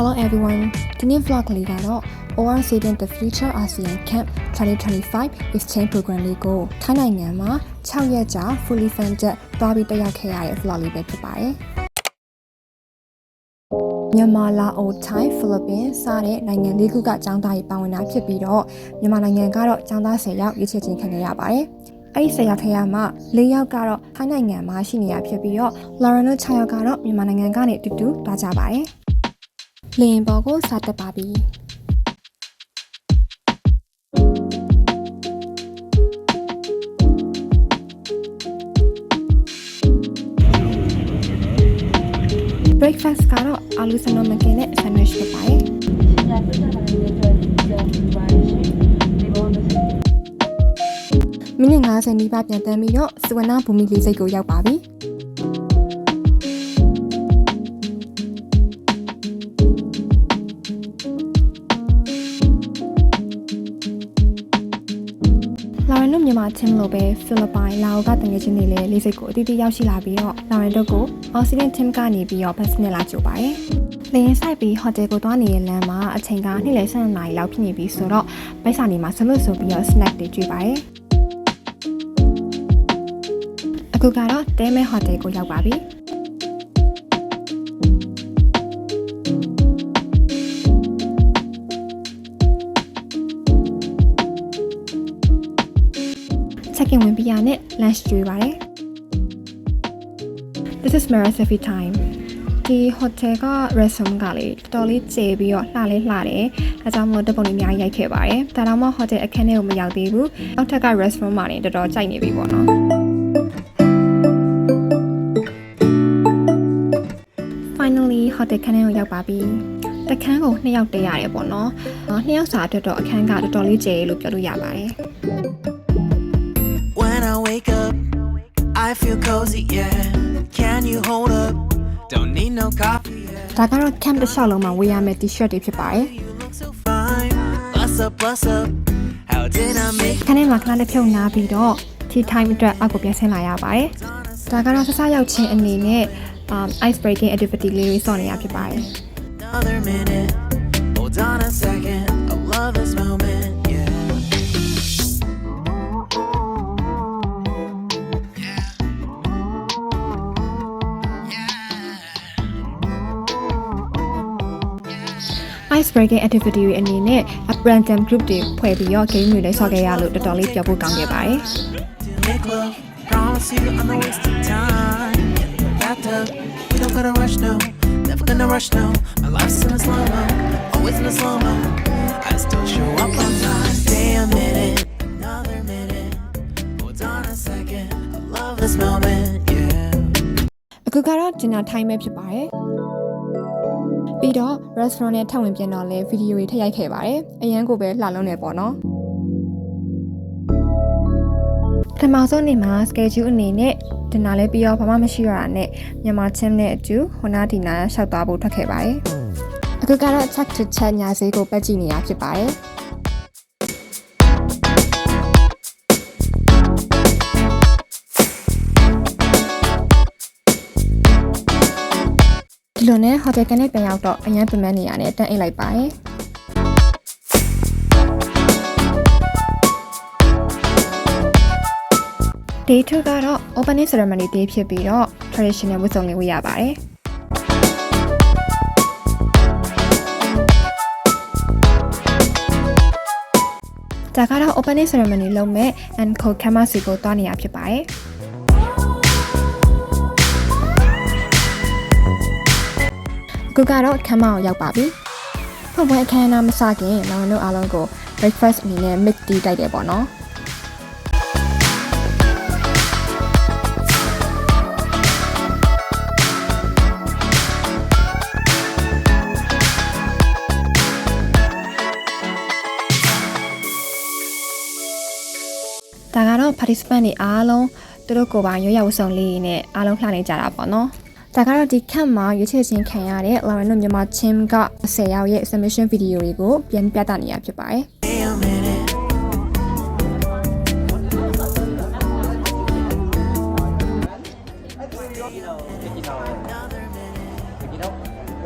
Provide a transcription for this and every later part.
Hello everyone. ဒီနေ့ vlog လေးကတော့ Overseeing the Future ASEAN Camp 2025 Exchange Program လေးကိုထိုင်းနိုင်ငံမှာ6ရက်ကြာ fully funded သွားပြီးတက်ရောက်ခဲ့ရတဲ့ vlog လေးပဲဖြစ်ပါတယ်။မြန်မာ၊လာအို၊ထိုင်း၊ဖိလစ်ပင်းစတဲ့နိုင်ငံ၄ခုကကျောင်းသားတွေပါဝင်တာဖြစ်ပြီးတော့မြန်မာနိုင်ငံကတော့ကျောင်းသား10ယောက်ရွေးချယ်ခြင်းခံခဲ့ရပါတယ်။အဲ့ဒီ10ယောက်ထဲမှာ4ယောက်ကတော့ထိုင်းနိုင်ငံမှာရှိနေရဖြစ်ပြီးတော့ Lauren တို့6ယောက်ကတော့မြန်မာနိုင်ငံကနေအတူတူသွားကြပါတယ်။လင်းပေါ်ကိုစတက်ပါပြီ။ breakfast ကတော့အာလူစနိုမကင်နဲ့ sandwich ဖြစ်ပါတယ်။မိနစ်50နီးပါးပြန်တန်းပြီးတော့စဝနာဘူမီလေးစိတ်ကိုရောက်ပါပြီ။လာရင်တို့မြန်မာချင်းလို့ပဲဖိလစ်ပိုင်လာအိုကတငယ်ချင်းတွေလည်းလေးစိတ်ကိုအတီးတီးရောက်ရှိလာပြီးတော့လာရင်တို့ကိုအော်စီဒန်ချင်းကနေပြီးတော့ဘတ်စနဲ့လာကြိုပါတယ်။လေရင်ဆိုင်ပြီးဟိုတယ်ကိုသွားနေတဲ့လမ်းမှာအချိန်ကနေ့လယ်12နာရီလောက်ဖြစ်နေပြီဆိုတော့ဘိုက်စာနေမှာဆလို့ဆိုပြီးတော့ snack တွေကျွေးပါတယ်။အခုကတော့တဲမဲဟိုတယ်ကိုရောက်ပါပြီ။check in ဝင်ပြီးရနဲ့ lunch ကျွေးပါတယ်။ This is Mara Safi time. ဒီ hotel က restaurant ကလေတော်လေးကျေပြီးတော့လှလေးလှတယ်။အဲကြောင့်မလို့တပုံလေးအများကြီးရိုက်ခဲ့ပါတယ်။ဒါတော့မှ hotel အခန်းထဲကိုမရောက်သေးဘူး။အောက်ထပ်က restaurant မှာနေတော်တော်ကြိုက်နေပြီပေါ့နော်။ Finally hotel ခန်းထဲကိုရောက်ပါပြီ။တခန်းကို2ယောက်တက်ရတယ်ပေါ့နော်။2ယောက်စာအတွက်တော့အခန်းကတော်တော်လေးကျယ်လို့ပြောလို့ရပါတယ်။ When I wake up, I feel cozy, yeah. Can you hold up? Don't need no coffee, yeah. ဒါကတော့ camp တစ်လျှောက်လုံးမှာဝေးရမယ့် t-shirt တွေဖြစ်ပါတယ် You look so fine. Bust up, bust up. How did I make ခန်းထဲမှာခဏတစ်ဖြုတ်နားပြီးတော့ tea time အတွက်အောက်ကိုပြန်ဆင်းလာရပါတယ်ဒါကတော့ဆဆရောက်ချင်းအနေနဲ့ ice breaking activity လေးတွေစောင့်နေရဖြစ်ပါတယ် another minute? Hold on a second. I love this moment, yeah. ice breaking activity တွေအနေနဲ့ random group တွေဖွဲ့ပြီးတော့ game တွေလည်းဆော့ခဲ့ရလို့တော်တော်လေးပြောဖို့ကောင်းခဲ့ပါတယ် Make love. Promise you I'm not wasting time. Bathtub. We don't gotta rush, no. Never gonna rush, no. My life's in a slow-mo. Always in a slow-mo. I still show up on time. Stay a minute. Another minute. Hold on a second. I love this moment, yeah. အခုကတော့ dinner time ပဲဖြစ်ပါတယ်ပြီးတော့ restaurant နဲ့ထပ်ဝင်ပြန်တော့လဲဗီဒီယိုတွေထည့်ရိုက်ခဲ့ပါတယ်အရန်ကိုပဲလှလုံးနေပေါ့နော်ပထမဆုံးနေ့မှာ schedule အနေနဲ့ dinner လဲပြီးတော့ဘာမှမရှိရတာနဲ့မြန်မာချင်းနဲ့အတူဟိုနာဒီနာရှောက်သွားဖို့ထွက်ခဲ့ပါတယ်အခုကတော့ check to check ညာဈေးကိုပတ်ကြည့်နေရဖြစ်ပါတယ်ဒီလိုနဲ့ hotel ကနေပြန်ရောက်တော့အញ្ញမ်းပင်ပန်းနေရနဲ့တန်းအိတ်လိုက်ပါတယ်Day 2ကတော့ opening ceremony day ဖြစ်ပြီးတော့ traditional ဝတ်စုံလေးဝတ်ရပါတယ်ဒါကတော့ opening ceremony လုပ်မဲ့ Angkor Camp စီကိုသွားနေရဖြစ်ပါတယ်အခုကတော့ခမ်းမအောင်ရောက်ပါပြီ။ဖွင့်ပွဲအခမ်းအနားမစခင်လောင်တို့အားလုံးကို breakfast အနေနဲ့ mix tea တိုက်တယ်ပေါ့နော်။ဒါကတော့ participant တွေအားလုံးသူတို့ကိုယ်ပိုင်ရွေးရဝစုံလေးနဲ့အားလုံးလှနေကြတာပေါ့နော်။ဒါကတော့ဒီ camp မှာရွေးချယ်ခြင်းခံရတဲ့ Lauren တို့မြန်မာချင်းက10ယောက်ရဲ့ submission video တွေကိုပြန်ပြသနေရဖြစ်ပါတယ်။ Stay a minute.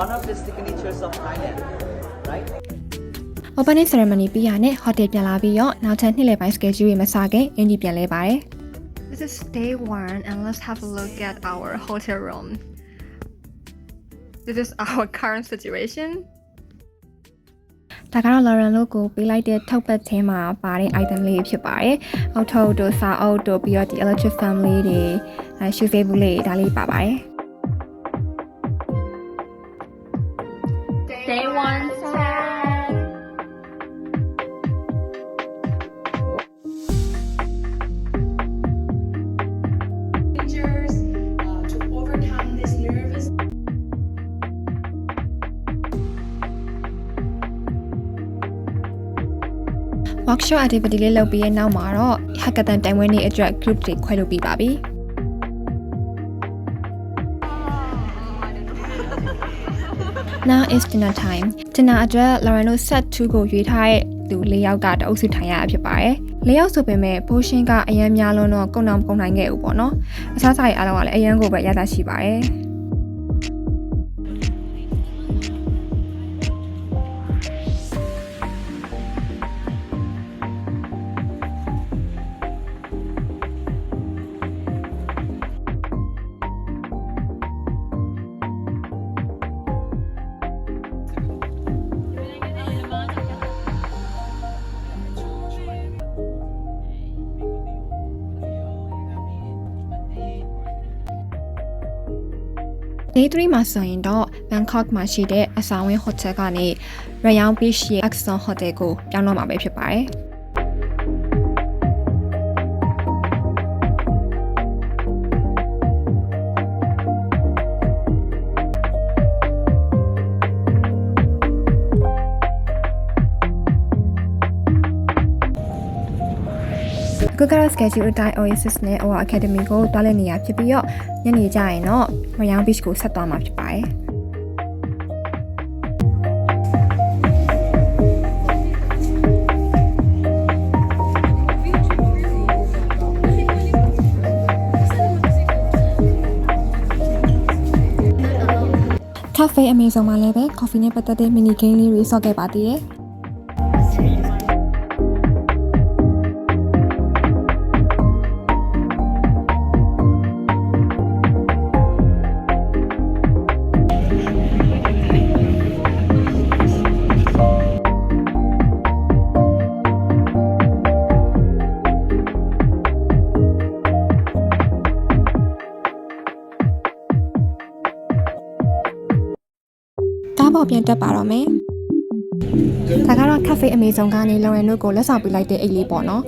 one of the signatures of Thailand, right? Opening ceremony ပြီးရနဲ့ hotel ပြန်လာပြီးတော့နောက်ထပ်နေ့လယ်ပိုင်း schedule တွေမစခင်အင်ဂျီပြန်လဲပါတယ် This is day 1 and let's have a look at our hotel room. This is our current situation. ဒါကတော့ Lauren လို့ကိုပေးလိုက်တဲ့ထောက်ပတ်ချင်းမှာပါတဲ့ item လေးဖြစ်ပါတယ်။အောက်ထုတ်တို့စာအုပ်တို့ပြီးတော့ဒီ electric fan လေးတွေရှူဖေးဘူးလေးဒါလေးပါပါတယ်။ Day 1 set. To overcome this nervous workshop activity လေးလုပ်ပြီးရဲ့နောက်မှာတော့ hackathon တိုင်ဝမ်နေ့အတွက် group တွေခွဲလုပ်ပြီးပါပြီ။ Now is dinner time. Dinner အတွက် Lauren တို့ set 2ကိုရွေးထားတဲ့လူ၄ယောက်ကတအုပ်စုထိုင်ရတာဖြစ်ပါတယ်။၄ယောက်ဆိုပေမဲ့ portion ကအရန်များလုံးတော့ကုန်တော့မကုန်နိုင်ခဲ့ဘူးပေါ့နော်။အစားအစာတွေအားလုံးကလည်းအရန်ကိုပဲရတာရှိပါတယ်။ Day 3မှာဆိုရင်တော့ Bangkok မှာရှိတဲ့အဆောင်ဝင်း hotel ကနေ Rayong Beach ရဲ့ Axon Hotel ကိုပြောင်းတော့မှာပဲဖြစ်ပါတယ်။အခုကတော့ schedule အတိုင်း Oasis နဲ့ OR Academy ကိုတွားလက်နေရဖြစ်ပြီးတော့ညနေကျရင်တော့ Rayong Beach ကိုဆက်သွားမှာဖြစ်ပါတယ်။ Cafe အမေဆုံးမှာလည်းပဲ coffee နဲ့ပတ်သက်တဲ့ mini game လေးတွေဆော့ခဲ့ပါသေးတယ်။ကားပေါ်ပြန်တက်ပါတော့မယ်။ဒါကတော့ cafe အမေဆုံးကနေ Lauren တို့ကိုလက်ဆောင်ပေးလိုက်တဲ့အိတ်လေးပေါ့နော်။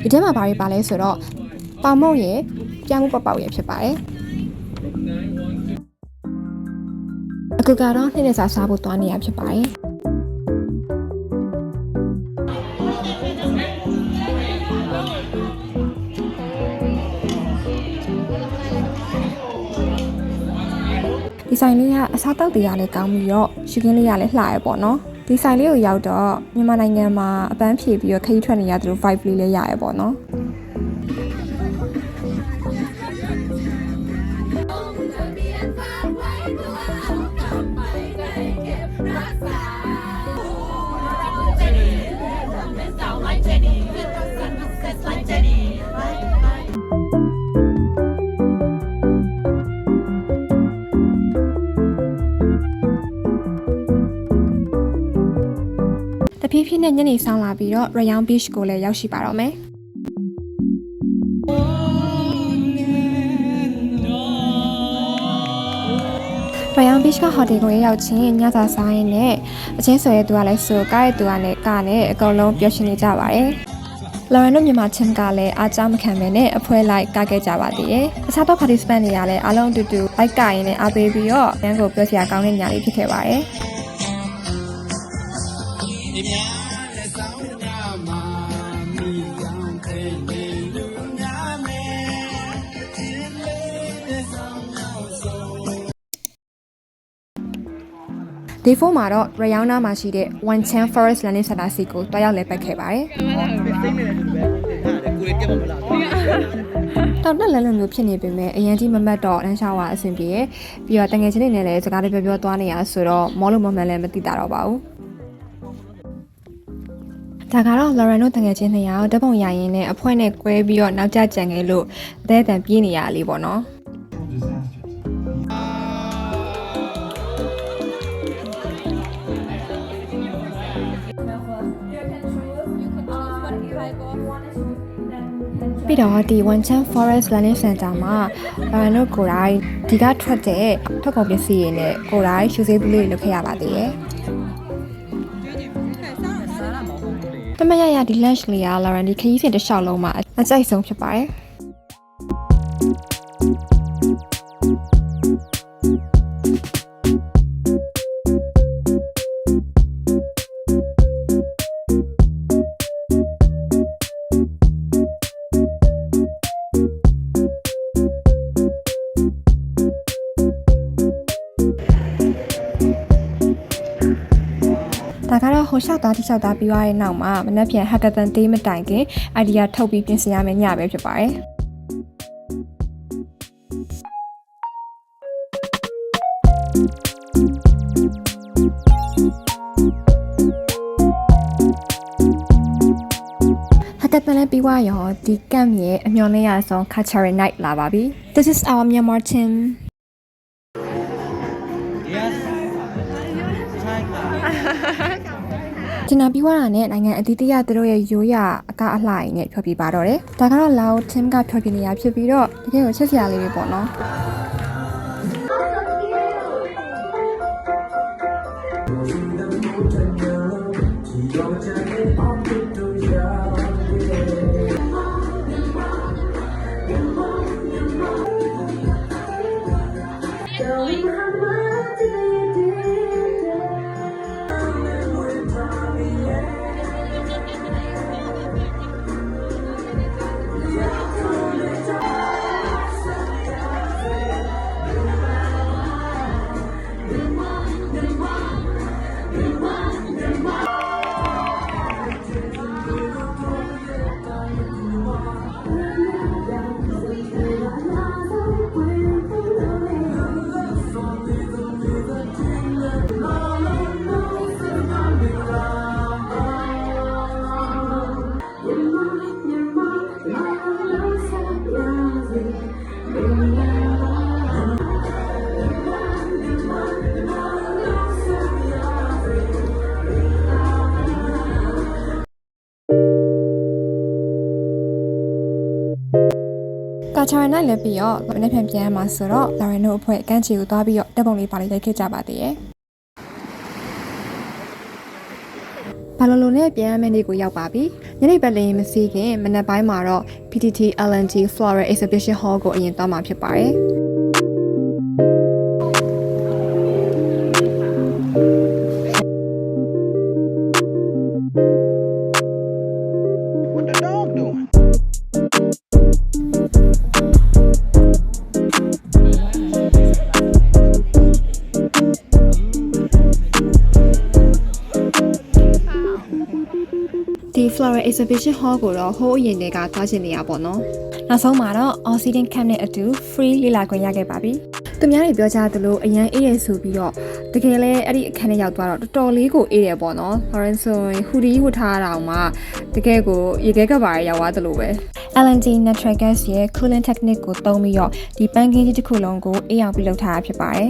ဒီထဲမှာဘာတွေပါလဲဆိုတော့ပေါင်မုံရယ်ပြားမှုပေါက်ရယ်ဖြစ်ပါတယ်။အခုကတော့နေ့လည်စာစားဖို့သွားနေရဖြစ်ပါတယ်။ဒီဆိုင်လေးကအစားတောက်တွေကလည်းကောင်းပြီးတော့ရှုခင်းလေးကလည်းလှရပေါ့နော်ဒီဆိုင်လေးကိုရောက်တော့မြန်မာနိုင်ငံမှာအပန်းဖြေပြီးတော့ခရီးထွက်နေရသလို vibe လေးလည်းရရပေါ့နော်တဖြည်းဖြည်းနဲ့ညနေဆောင်လာပြီးတော့ Rayong Beach ကိုလည်းရောက်ရှိပါတော့မယ်။ Rayong Beach က hotel ကိုရောက်ချင်းညစာစားရင်းနဲ့အချင်းဆိုရဲသူကလည်းဆိုကားရဲ့သူကလည်းကားနဲ့အကုန်လုံးပျော်ရွှင်နေကြပါတယ်။ Lauren တို့မြန်မာချင်းကလည်းအားကြမခံပဲနဲ့အဖွဲလိုက်ကားခဲ့ကြပါသေးတယ်။အခြားသော participant တွေကလည်းအားလုံးအတူတူလိုက်ကားရင်းနဲ့အားပေးပြီးတော့တန်းကိုပြောစရာကောင်းတဲ့ညလေးဖြစ်ခဲ့ပါတယ်။ Day 4မှာတော့ Rayong နားမှာရှိတဲ့ One Chan Forest Learning Center စီကိုတွားရောက်လည်ပတ်ခဲ့ပါတယ်။ ကိုလေးတက်မလား တောက်တက်လဲလို့မျိုးဖြစ်နေပေမဲ့အရင်ကြီးမမတ်တော့လမ်းလျှောက်ရအဆင်ပြေရပြီးတော့တငယ်ချင်းတွေနဲ့လည်းစကားတွေပြောသွားနေရဆိုတော့မောလို့မမှန်လည်းမသိတာတော့ပါဘူးဒါကတော့ Lauren တို့တငယ်ချင်း2ယောက်ဓပုံရရင်နဲ့အဖွဲနဲ့ကွဲပြီးတော့နောက်ကျကြံခဲ့လို့အသေးအတန်ပြေးနေရလေးပေါ့နော်ပြီးတော့ဒီ One Chan Forest Learning Center မှာ Lauren တို့ကိုယ်တိုင်ဒီကထွက်တဲ့ထုတ်ကုန်ပစ္စည်းတွေနဲ့ကိုယ်တိုင်ရှူဆေးပလေးလုပ်ခဲ့ရပါသေးတယ်တမရရဒီ lunch လေးက Lauren ဒီခရီးစဉ်တစ်လျှောက်လုံးမှာအကြိုက်ဆုံးဖြစ်ပါတယ်ဒါကတော့ဟိုလျှောက်သားတိလျှောက်သားပြီးသွားတဲ့နောက်မှာမနက်ဖြန် hackathon day မတိုင်ခင် idea ထုတ်ပြီးပြင်ဆင်ရမယ့်ညပဲဖြစ်ပါတယ်hackathon လည်းပြီးသွားရောဒီ camp ရဲ့အမျှော်လင့်ရဆုံး cultural night လာပါပြီ This is our Myanmar team Yes ကျင်နာပြီးွားတာနဲ့နိုင်ငံအသီးသီးရသူတို့ရဲ့ရိုးရာအကအလှအိမ်နဲ့ဖြောပြပါတော့တယ်ဒါကတော့လာအို team ကဖြောပြနေရဖြစ်ပြီးတော့တကယ်ကိုချက်စရာလေးတွေပေါ့နော်ကာချာရနိုင်လည်းပြီးတော့မနေ့ပြန်ပြန်မှာဆိုတော့ Lauren တို့အဖွဲ့ကန်းချီကိုသွားပြီးတော့တက်ပုံလေးပါလေးရိုက်ခဲ့ကြပါသေးတယ်ဘာလို့နဲ့ပြန်ရမယ့်နေ့ကိုရောက်ပါပြီညနေပတ်လင်းမစီးခင်မနက်ပိုင်းမှာတော့ PTT LNG Floral Exhibition Hall ကိုအရင်သွားမှာဖြစ်ပါတယ်ဒီ Floral Exhibition Hall ကိုတော့ဟိုးအရင်တည်းကသွားချင်နေရပေါ့နော်နောက်ဆုံးမှာတော့ Oxygen Camp နဲ့အတူ free လေ့လာခွင့်ရခဲ့ပါပြီသူများတွေပြောကြသလိုအရန်အေးရဆိုပြီးတော့တကယ်လဲအဲ့ဒီအခန်းထဲရောက်သွားတော့တော်တော်လေးကိုအေးတယ်ပေါ့နော် Lauren ဆိုရင်ဟူဒီဝတ်ထားတာမှတကယ်ကိုရေခဲကပ်ပါရရောက်သွားသလိုပဲ LNG Natural Gas ရဲ့ cooling technique ကိုသုံးပြီးတော့ဒီပန်းကင်းကြီးတစ်ခုလုံးကိုအေးအောင်ပြုလုပ်ထားတာဖြစ်ပါတယ်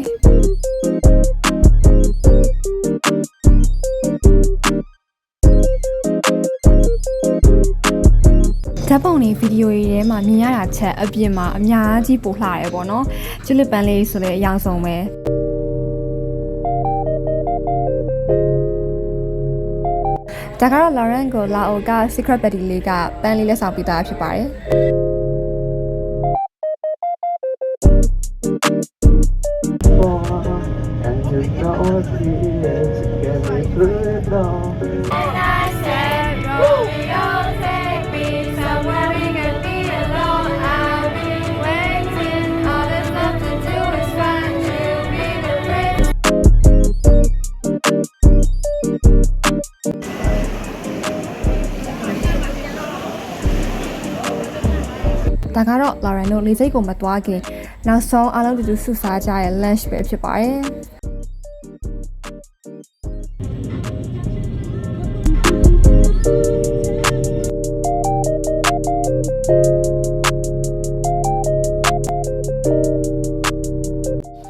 ဓာတ်ပုံတွေဗီဒီယိုတွေထဲမှာမြင်ရတာချက်အပြင်မှာအများကြီးပိုလှရဲပေါ့နော်ကျွလစ်ပန်းလေးဆိုလည်းအយ៉ាងဆုံးပဲဒါကတော့ Lauren ကိုလာအိုက secret buddy လေးကပန်းလေးလက်ဆောင်ပေးတာဖြစ်ပါတယ် ဒါကတော့ Lauren တို့လေစိတ်ကိုမသွားခင်နောက်ဆုံးအားလုံးတူတူစုစားကြရဲ့ lunch ပဲဖြစ်ပါတယ်။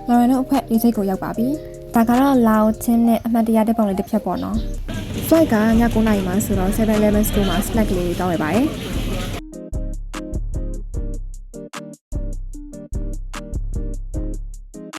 Lauren တို့အဖွဲ့လေစိတ်ကိုရောက်ပါပြီ။ဒါကတော့ Lao Tim နဲ့အမှတ်တရတဲ့ပုံလေးတစ်ဖြတ်ပေါ့နော်။ flight ကည9:00နာရီမှာဆိုတော့ 7-Eleven store မှာ snack လေးတောင်းရပါတယ်။